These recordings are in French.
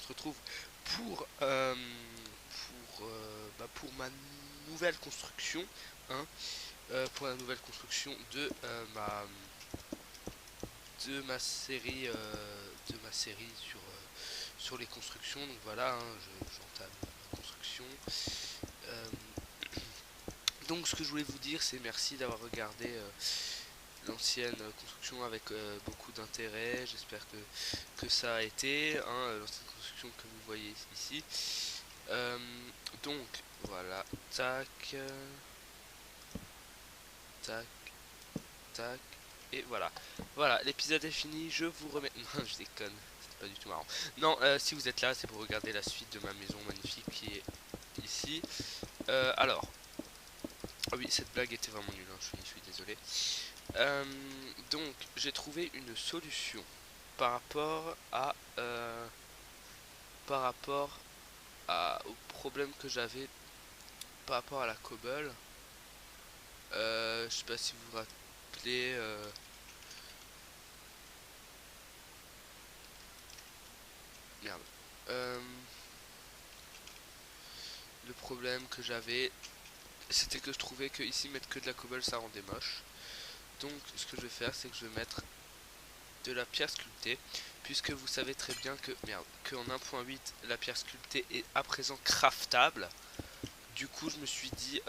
retrouve pour, pour ma nouvelle construction, hein, pour la nouvelle construction de ma série sur les constructions. Donc voilà, hein, j'entame ma construction. Euh, donc ce que je voulais vous dire, c'est merci d'avoir regardé l'ancienne construction avec beaucoup d'intérêt. J'espère que ça a été, hein, l'ancienne construction comme vous voyez ici. Euh, donc voilà, tac, tac, tac, et voilà. Voilà, l'épisode est fini, je vous remets... Non, je déconne, c'était pas du tout marrant. Non, si vous êtes là, c'est pour regarder la suite de ma maison magnifique qui est ici. Alors, ah oui, cette blague était vraiment nulle, hein, je suis désolé. Euh, donc, j'ai trouvé une solution par rapport à... par rapport au problème que j'avais par rapport à la cobble. Je sais pas si vous vous rappelez... Merde. Euh, le problème que j'avais, c'était que je trouvais que ici mettre que de la cobble ça rendait moche. Donc ce que je vais faire, c'est que je vais mettre de la pierre sculptée, puisque vous savez très bien que merde, qu'en 1.8 la pierre sculptée est à présent craftable. Du coup je me suis dit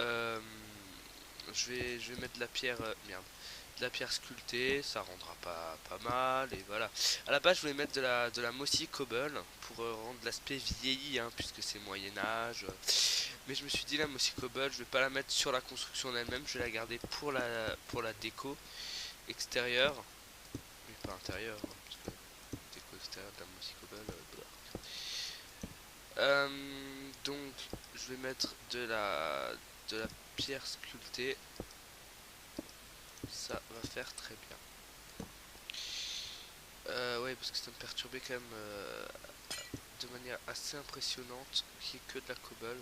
je vais mettre de la pierre de la pierre sculptée, ça rendra pas mal, et voilà. À la base je voulais mettre de la mossy cobble pour rendre l'aspect vieilli, hein, puisque c'est Moyen Âge. Mais je me suis dit la mossy cobble, je vais pas la mettre sur la construction en elle-même, je vais la garder pour la déco extérieure, mais pas intérieure, hein, parce que déco extérieure de la mossy cobble. Donc je vais mettre de la pierre sculptée, ça va faire très bien. Ouais, parce que ça me perturbait quand même de manière assez impressionnante qu'il n'y ait que de la cobble.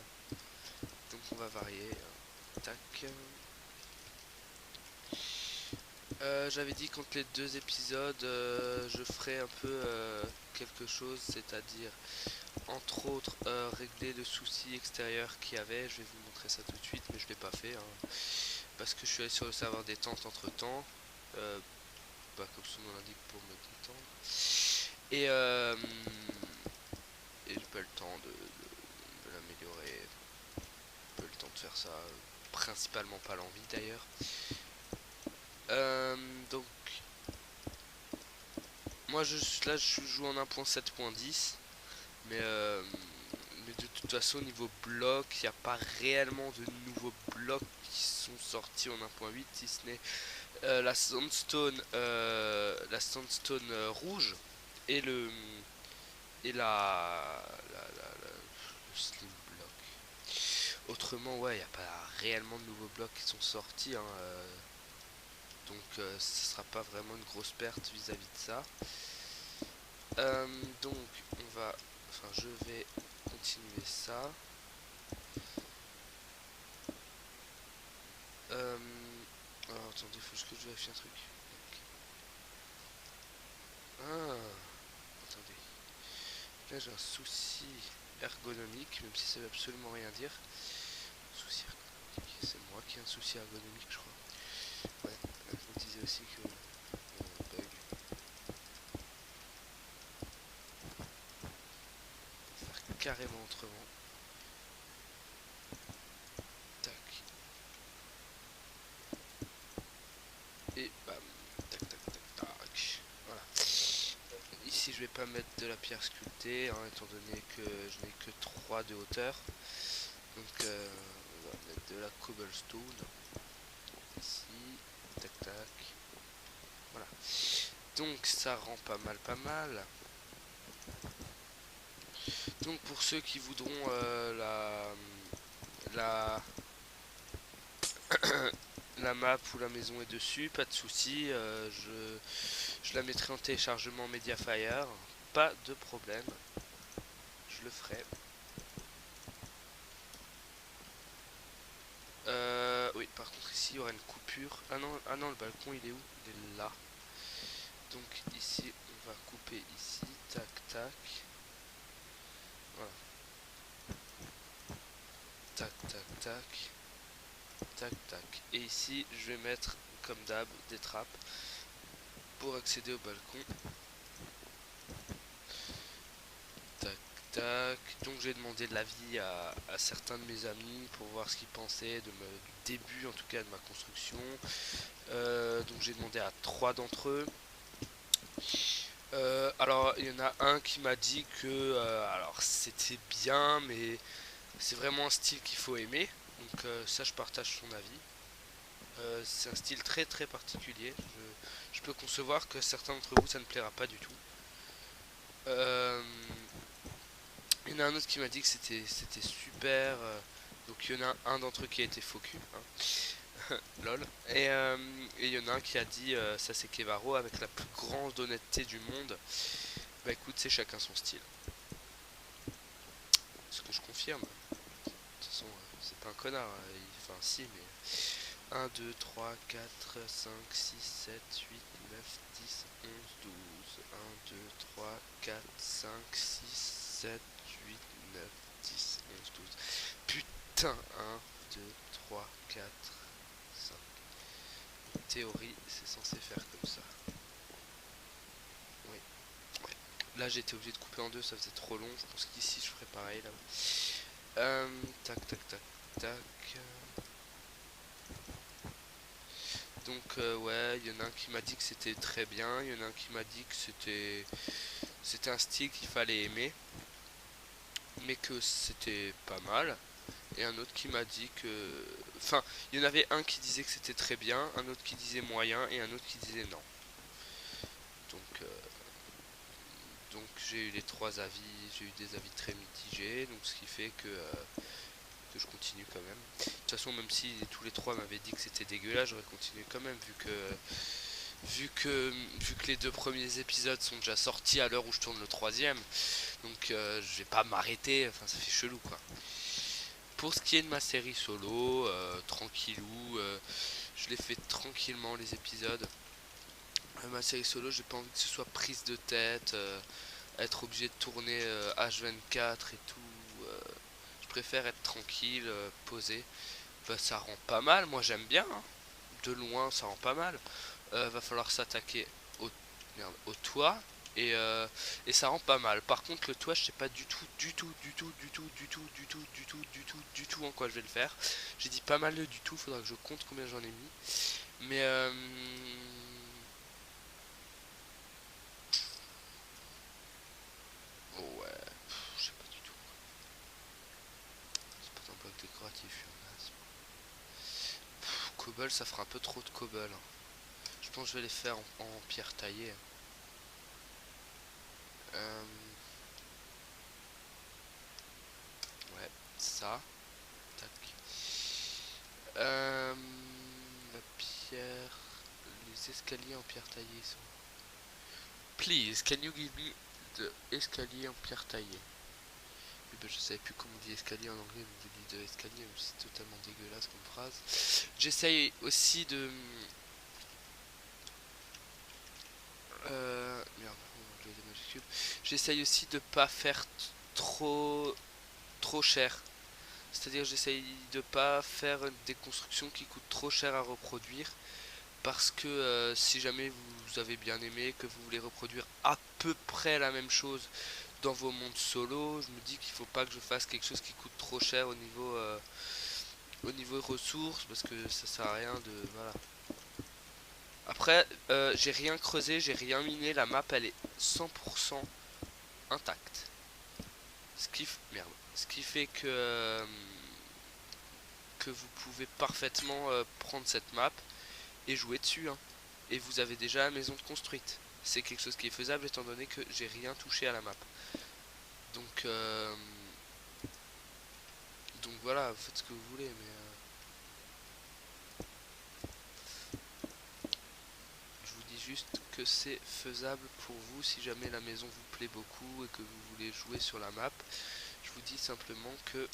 Donc on va varier. Tac. J'avais dit qu'entre les deux épisodes, je ferais un peu quelque chose, c'est-à-dire entre autres régler le souci extérieur qu'il y avait. Je vais vous montrer ça tout de suite, mais je l'ai pas fait, hein, parce que je suis allé sur le serveur détente entre temps, comme son nom l'indique, pour me détendre. Et, et j'ai pas le temps de l'améliorer, pas le temps de faire ça, principalement pas l'envie d'ailleurs. Donc moi là je joue en 1.7.10, mais mais de toute façon niveau bloc il n'y a pas réellement de nouveaux blocs qui sont sortis en 1.8, si ce n'est la sandstone rouge et le et le slim block. Autrement ouais il n'y a pas réellement de nouveaux blocs qui sont sortis, hein, donc ce sera pas vraiment une grosse perte vis-à-vis de ça. Donc je vais continuer ça. Alors attendez, faut que je vérifie un truc. Ah, attendez. Là j'ai un souci ergonomique, même si ça veut absolument rien dire. Souci ergonomique, c'est moi qui ai un souci ergonomique, je crois. Ouais, je me disais aussi que bug. Faire carrément autrement. Tac. Et bam. Tac tac tac tac. Voilà. Ici je vais pas mettre de la pierre sculptée, hein, étant donné que je n'ai que 3 de hauteur. Donc on va mettre de la cobblestone. Ici. Tac tac. Voilà. Donc ça rend pas mal. Donc pour ceux qui voudront la la map où la maison est dessus, pas de souci, je la mettrai en téléchargement Mediafire, pas de problème, je le ferai. Oui, par contre ici il y aura une coupure. Ah non, le balcon il est où? Il est là. Donc ici on va couper ici, tac tac. tac, tac, tac. Et ici, je vais mettre, comme d'hab, des trappes pour accéder au balcon. Tac, tac. Donc j'ai demandé de l'avis à certains de mes amis pour voir ce qu'ils pensaient du début, en tout cas, de ma construction. Donc j'ai demandé à 3 d'entre eux. Alors il y en a un qui m'a dit que alors c'était bien, mais c'est vraiment un style qu'il faut aimer. Donc ça, je partage son avis. C'est un style très très particulier. Je peux concevoir que certains d'entre vous ça ne plaira pas du tout. Il y en a un autre qui m'a dit que c'était super. Donc il y en a un d'entre eux qui a été faux cul, hein. Lol. Et il y en a un qui a dit, ça c'est Kevaro, avec la plus grande honnêteté du monde. Bah écoute, c'est chacun son style. Ce que je confirme. De toute façon, c'est pas un connard. Enfin si, mais... 1, 2, 3, 4, 5, 6, 7, 8, 9, 10, 11, 12. 1, 2, 3, 4, 5, 6, 7, 8, 9, 10, 11, 12. Putain, 1, 2, 3, 4, 5. En théorie, c'est censé faire comme ça. Oui. Ouais. Là, j'ai été obligé de couper en deux, ça faisait trop long. Je pense qu'ici, je ferai pareil là. Tac, tac, tac, tac. Donc ouais, il y en a un qui m'a dit que c'était très bien, il y en a un qui m'a dit que c'était un style qu'il fallait aimer, mais que c'était pas mal. Et un autre qui m'a dit que... Enfin, il y en avait un qui disait que c'était très bien, un autre qui disait moyen, et un autre qui disait non. Donc j'ai eu les trois avis, j'ai eu des avis très mitigés, donc ce qui fait que je continue quand même. De toute façon, même si tous les trois m'avaient dit que c'était dégueulasse, j'aurais continué quand même, vu que les deux premiers épisodes sont déjà sortis à l'heure où je tourne le troisième. Donc je vais pas m'arrêter, enfin ça fait chelou quoi. Pour ce qui est de ma série solo, tranquillou, je l'ai fait tranquillement les épisodes. Ma série solo, j'ai pas envie que ce soit prise de tête, être obligé de tourner H24 et tout. Je préfère être tranquille, posé. Bah, ça rend pas mal, moi j'aime bien, hein. De loin ça rend pas mal. Va falloir s'attaquer au toit et ça rend pas mal. Par contre le toit je sais pas du tout en quoi je vais le faire. J'ai dit pas mal de du tout, faudra que je compte combien j'en ai mis. Mais ouais, je sais pas du tout. C'est pas un bloc décoratif, je suis un as. Cobble, ça fera un peu trop de cobble, hein. Je pense que je vais les faire en pierre taillée. Ouais, ça. Tac. La pierre. Les escaliers en pierre taillée sont. Please, can you give me the escalier en pierre taillée? Oui, ben, je savais plus comment on dit escalier en anglais, donc j'ai dit de escalier, mais c'est totalement dégueulasse comme phrase. J'essaye aussi de. Merde, j'ai des majuscules. J'essaye aussi de pas faire trop cher. C'est-à-dire j'essaye de pas faire des constructions qui coûtent trop cher à reproduire. Parce que si jamais vous avez bien aimé, que vous voulez reproduire à peu près la même chose dans vos mondes solo, je me dis qu'il faut pas que je fasse quelque chose qui coûte trop cher au niveau ressources, parce que ça sert à rien de... Voilà. Après, j'ai rien creusé, j'ai rien miné, la map elle est 100% intacte. Ce qui fait que vous pouvez parfaitement prendre cette map et jouer dessus, hein. Et vous avez déjà la maison construite. C'est quelque chose qui est faisable étant donné que j'ai rien touché à la map. Donc voilà, vous faites ce que vous voulez, mais je vous dis juste que c'est faisable pour vous si jamais la maison vous plaît beaucoup et que vous voulez jouer sur la map. Je vous dis simplement que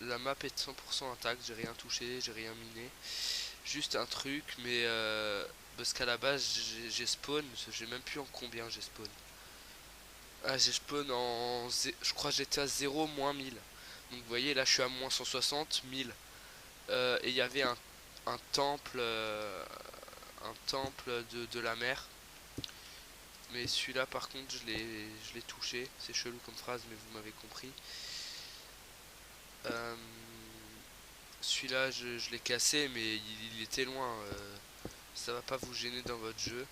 la map est 100% intacte, j'ai rien touché, j'ai rien miné. Juste un truc, mais parce qu'à la base j'ai spawn, je sais même plus en combien j'ai spawn. Ah, j'ai spawn en... Je crois que j'étais à 0 moins 1000. Donc vous voyez là je suis à moins 160 000 et il y avait un temple de la mer. Mais celui-là par contre je l'ai touché. C'est chelou comme phrase mais vous m'avez compris. Euh, Celui-là je l'ai cassé mais il était loin. Ça va pas vous gêner dans votre jeu.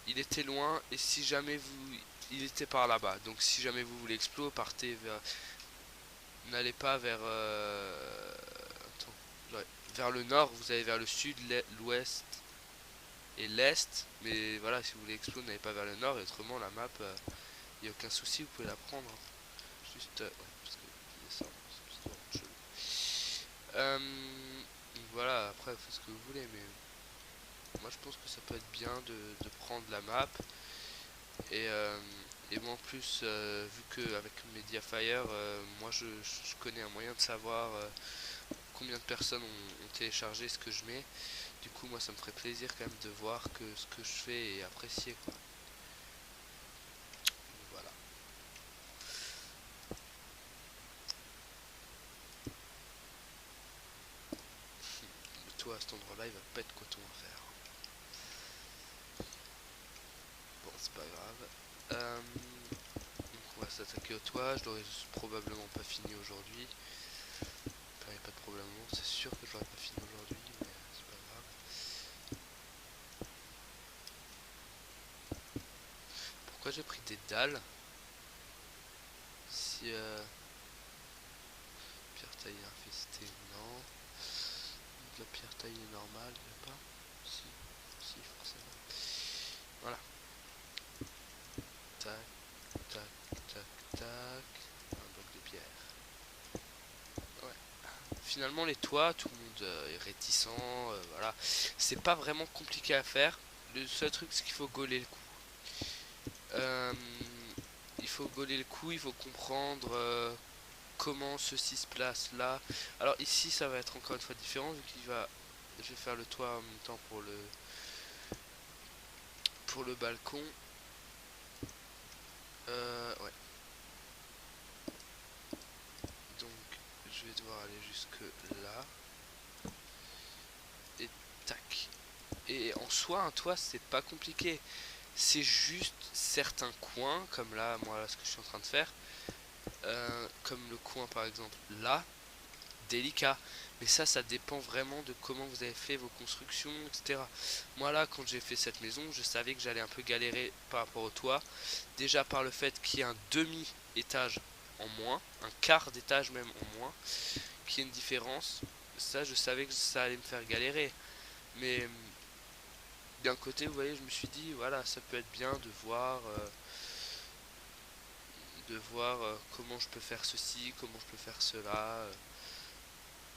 Il était loin et si jamais vous... Il était par là-bas. Donc si jamais vous voulez explorer, partez vers... N'allez pas vers... Attends. Ouais. Vers le nord, vous allez vers le sud, l'ouest et l'est. Mais voilà, si vous voulez explorer, n'allez pas vers le nord. Et autrement, la map, il n'y a aucun souci, vous pouvez la prendre. Juste... ouais, parce que... ça, c'est chelou. Donc voilà, après, faites ce que vous voulez, mais... Moi, je pense que ça peut être bien de prendre la map. Et, euh, et moi en plus, vu que avec Mediafire, moi je connais un moyen de savoir combien de personnes ont téléchargé ce que je mets. Du coup, moi ça me ferait plaisir quand même de voir que ce que je fais est apprécié, quoi. Donc, voilà. Le toit à cet endroit-là, il va pas être coton à faire. Bon, c'est pas grave. Donc on va s'attaquer au toit. Je l'aurais probablement pas fini aujourd'hui. Enfin, y a pas de problème, c'est sûr que je l'aurais pas fini aujourd'hui, mais c'est pas grave. Pourquoi j'ai pris des dalles? Si pierre taillée infestée, non. De la pierre taillée normale, il n'y a pas. Si, si, forcément. Voilà. Tac, tac, tac, tac. Un bloc de pierre. Ouais. Finalement, les toits, tout le monde est réticent. Voilà. C'est pas vraiment compliqué à faire. Le seul truc, c'est qu'il faut gauler le coup. Il faut gauler le coup, il faut comprendre comment ceci se place là. Alors ici, ça va être encore une fois différent vu qu'il va... Je vais faire le toit en même temps pour le balcon. Ouais. Donc je vais devoir aller jusque là. Et tac. Et en soi, un toit, c'est pas compliqué. C'est juste certains coins, comme là, moi, là, ce que je suis en train de faire. Comme le coin, par exemple, là. Délicat. Mais ça dépend vraiment de comment vous avez fait vos constructions, etc. Moi, là, quand j'ai fait cette maison, je savais que j'allais un peu galérer par rapport au toit. Déjà par le fait qu'il y ait un demi-étage en moins, un quart d'étage même en moins, qu'il y ait une différence. Ça, je savais que ça allait me faire galérer. Mais d'un côté, vous voyez, je me suis dit, voilà, ça peut être bien de voir comment je peux faire ceci, comment je peux faire cela.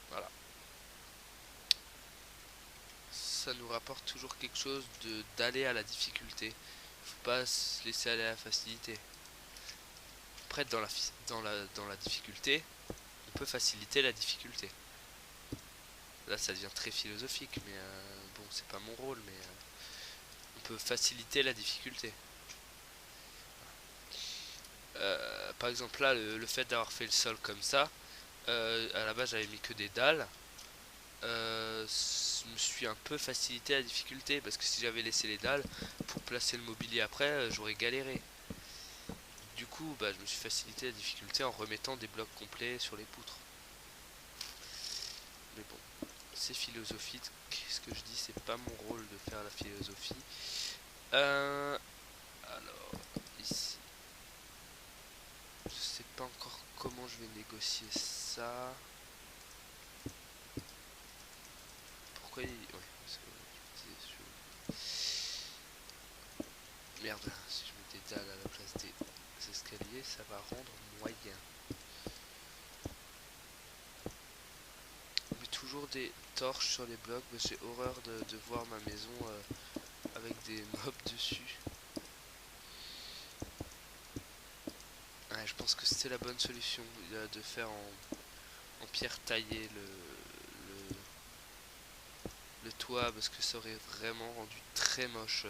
Voilà. Ça nous rapporte toujours quelque chose d'aller à la difficulté. Faut pas se laisser aller à la facilité. Après, dans la difficulté, on peut faciliter la difficulté. Là, ça devient très philosophique, mais bon, c'est pas mon rôle, mais on peut faciliter la difficulté. Par exemple, là, le fait d'avoir fait le sol comme ça, à la base, j'avais mis que des dalles. Je me suis un peu facilité la difficulté parce que si j'avais laissé les dalles pour placer le mobilier après, j'aurais galéré. Du coup, bah, je me suis facilité la difficulté en remettant des blocs complets sur les poutres. Mais bon, c'est philosophique. Ce que je dis, c'est pas mon rôle de faire la philosophie. Alors, ici, je sais pas encore comment je vais négocier ça. Pourquoi il... Ouais, parce que merde, si je mets des dalles à la place des escaliers, ça va rendre moyen. On met toujours des torches sur les blocs, mais j'ai horreur de voir ma maison avec des mobs dessus. Ouais, je pense que c'était la bonne solution de faire en pierre taillée le toit parce que ça aurait vraiment rendu très moche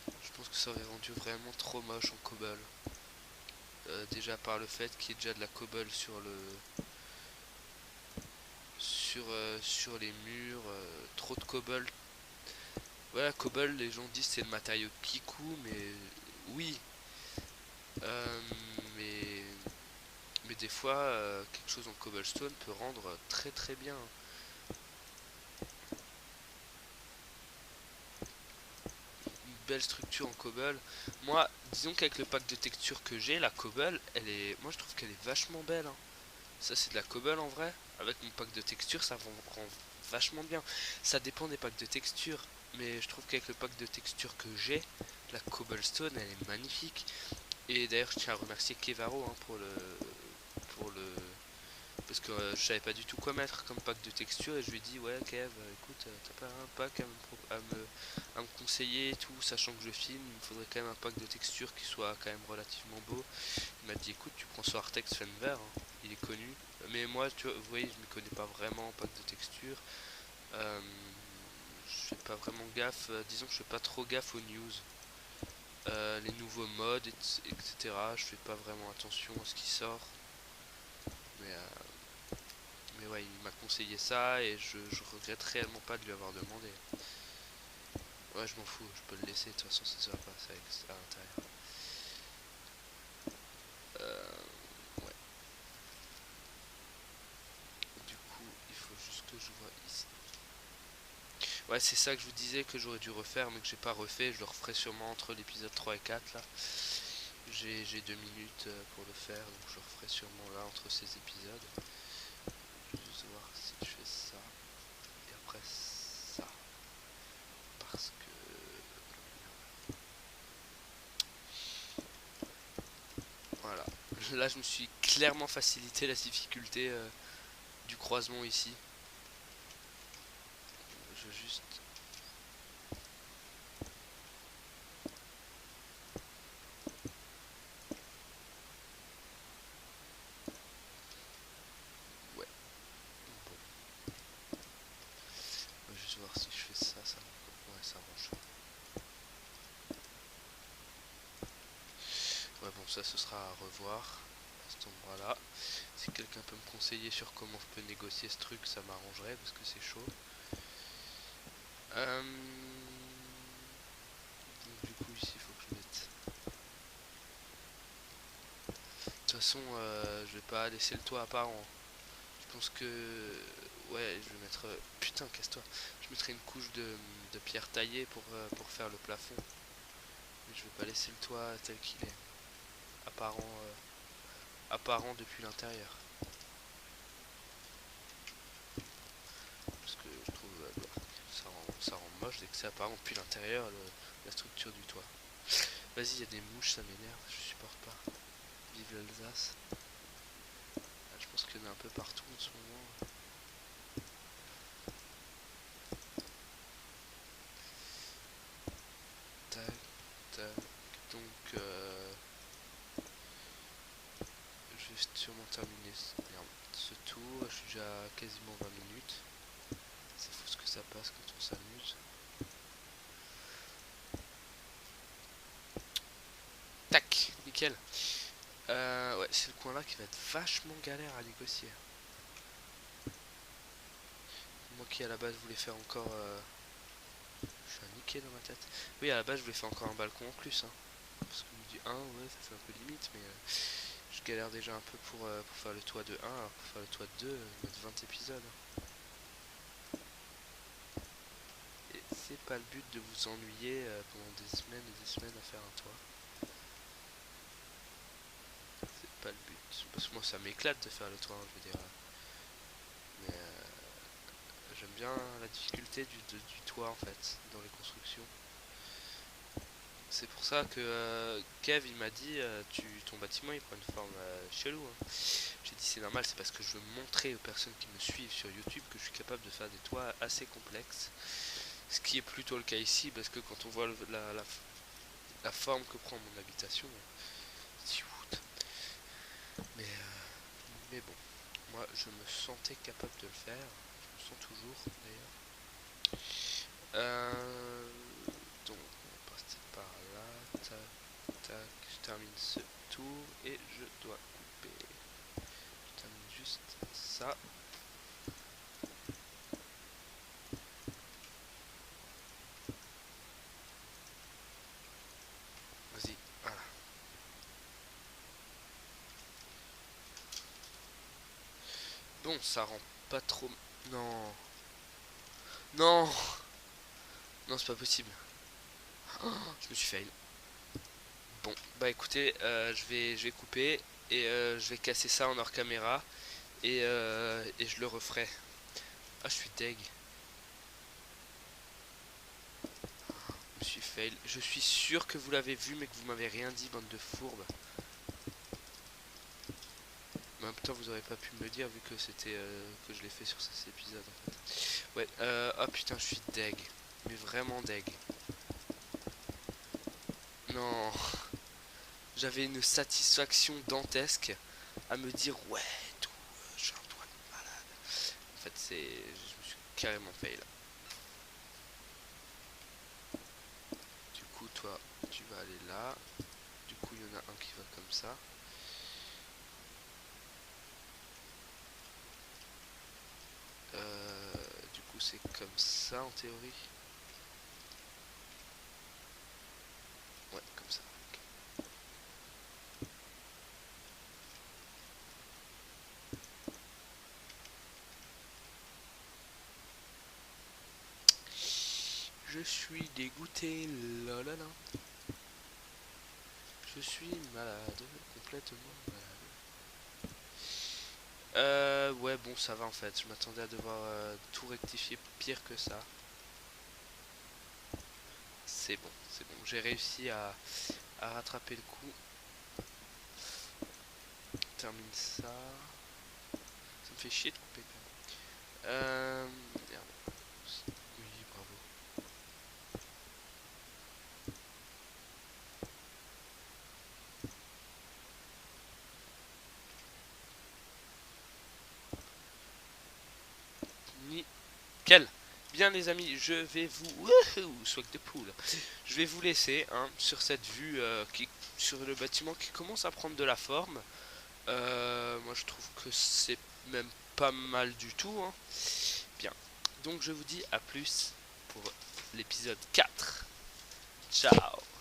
je pense que ça aurait rendu vraiment trop moche en cobble. déjà par le fait qu'il y ait déjà de la cobble sur les murs, trop de cobble. Voilà, cobble, les gens disent c'est le matériau de Kikou, mais oui, euh, mais des fois quelque chose en cobblestone peut rendre très très bien. Une belle structure en cobble. Moi, disons qu'avec le pack de texture que j'ai, la cobble, moi je trouve qu'elle est vachement belle, hein. Ça c'est de la cobble en vrai. Avec mon pack de texture, ça rend vachement bien. Ça dépend des packs de texture, mais je trouve qu'avec le pack de texture que j'ai, la cobblestone, elle est magnifique. Et d'ailleurs, je tiens à remercier Kevaro, hein, pour le parce que je savais pas du tout quoi mettre comme pack de texture et je lui ai dit ouais Kev, écoute, t'as pas un pack à me conseiller et tout, sachant que je filme, il me faudrait quand même un pack de texture qui soit quand même relativement beau. Il m'a dit écoute, tu prends ce Artex Fenver, hein, il est connu, mais moi tu vois, vous voyez, je me connais pas vraiment en pack de texture. Euh, je fais pas vraiment gaffe, disons que je fais pas trop gaffe aux news. Les nouveaux modes, etc. Je fais pas vraiment attention à ce qui sort. Mais, ouais, il m'a conseillé ça et je regrette réellement pas de lui avoir demandé. Ouais, je m'en fous, je peux le laisser, de toute façon ça se va pas, c'est à l'intérieur. Ouais. Du coup, il faut juste que je vois ici. Ouais, c'est ça que je vous disais que j'aurais dû refaire, mais que j'ai pas refait. Je le referai sûrement entre l'épisode 3 et 4 là. J'ai 2 minutes pour le faire, donc je le referai sûrement là entre ces épisodes. Je vais juste voir si je fais ça. Et après ça. Parce que voilà. Là je me suis clairement facilité la difficulté du croisement ici. Je veux juste. Ouais. Bon. Je vais juste voir si je fais ça, ça. Ouais, ça range. Ouais, bon, ça ce sera à revoir à cet endroit-là. Si quelqu'un peut me conseiller sur comment je peux négocier ce truc, ça m'arrangerait parce que c'est chaud. Donc, du coup, ici, il faut que je mette. De toute façon, je vais pas laisser le toit apparent. Je pense que. Ouais, je vais mettre. Putain, casse-toi. Je mettrai une couche de pierre taillée pour faire le plafond. Mais je vais pas laisser le toit tel qu'il est. Apparent depuis l'intérieur. Parce que je trouve ça rend moche dès que c'est apparent depuis l'intérieur la structure du toit. Vas-y, il y a des mouches, ça m'énerve, je supporte pas. Vive l'Alsace. Ah, je pense qu'il y en a un peu partout en ce moment. Tac, tac. Donc, je vais sûrement terminer ce tour. Je suis déjà à quasiment 20 minutes. C'est fou ce que ça passe quand on s'amuse. Tac, nickel. Ouais, c'est le coin là qui va être vachement galère à négocier. Moi qui à la base voulais faire encore... Je suis un niqué dans ma tête. Oui, à la base je voulais faire encore un balcon en plus. Hein. Parce que du 1, ouais, ça fait un peu limite, mais je galère déjà un peu pour faire le toit de 1, alors pour faire le toit de 2, mettre 20 épisodes. Et c'est pas le but de vous ennuyer pendant des semaines et des semaines à faire un toit. C'est pas le but. Parce que moi ça m'éclate de faire le toit, hein, je veux dire. Mais j'aime bien la difficulté du toit en fait, dans les constructions. C'est pour ça que Kev il m'a dit ton bâtiment il prend une forme chelou. Hein. J'ai dit c'est normal, c'est parce que je veux montrer aux personnes qui me suivent sur YouTube que je suis capable de faire des toits assez complexes. Ce qui est plutôt le cas ici parce que quand on voit la forme que prend mon habitation, mais bon, moi je me sentais capable de le faire, je me sens toujours d'ailleurs. Donc on va passer par là, tac, tac, je termine ce tour et je dois couper. Je termine juste ça. Vas-y, voilà. Bon, ça rend pas trop... Non. Non. Non, c'est pas possible. Oh, je me suis fail. Bon, bah écoutez, je vais couper et je vais casser ça en hors caméra et je le referai. Ah, je suis deg. Je me suis fail. Je suis sûr que vous l'avez vu, mais que vous m'avez rien dit, bande de fourbes. Mais en même temps, vous aurez pas pu me le dire vu que c'était que je l'ai fait sur cet épisode en fait. Ouais, oh putain, je suis deg. Mais vraiment deg. Non. J'avais une satisfaction dantesque à me dire ouais, tout, je suis un doigt de malade. En fait, c'est. Je me suis carrément fail. Du coup, toi, tu vas aller là. Du coup, il y en a un qui va comme ça. Du coup, c'est comme ça en théorie. Ouais, comme ça. Ok. Je suis dégoûté, là là là. Je suis malade, complètement malade. Ouais, bon, ça va en fait. Je m'attendais à devoir tout rectifier pire que ça. C'est bon, c'est bon. J'ai réussi à rattraper le coup. Termine ça. Ça me fait chier de couper quand même. Merde. Oui, bravo. Nickel. Bien les amis, je vais vous... Wouhou, swag de poule. Je vais vous laisser hein, sur cette vue sur le bâtiment qui commence à prendre de la forme. Moi je trouve que c'est même pas mal du tout. Hein. Bien. Donc je vous dis à plus pour l'épisode 4. Ciao.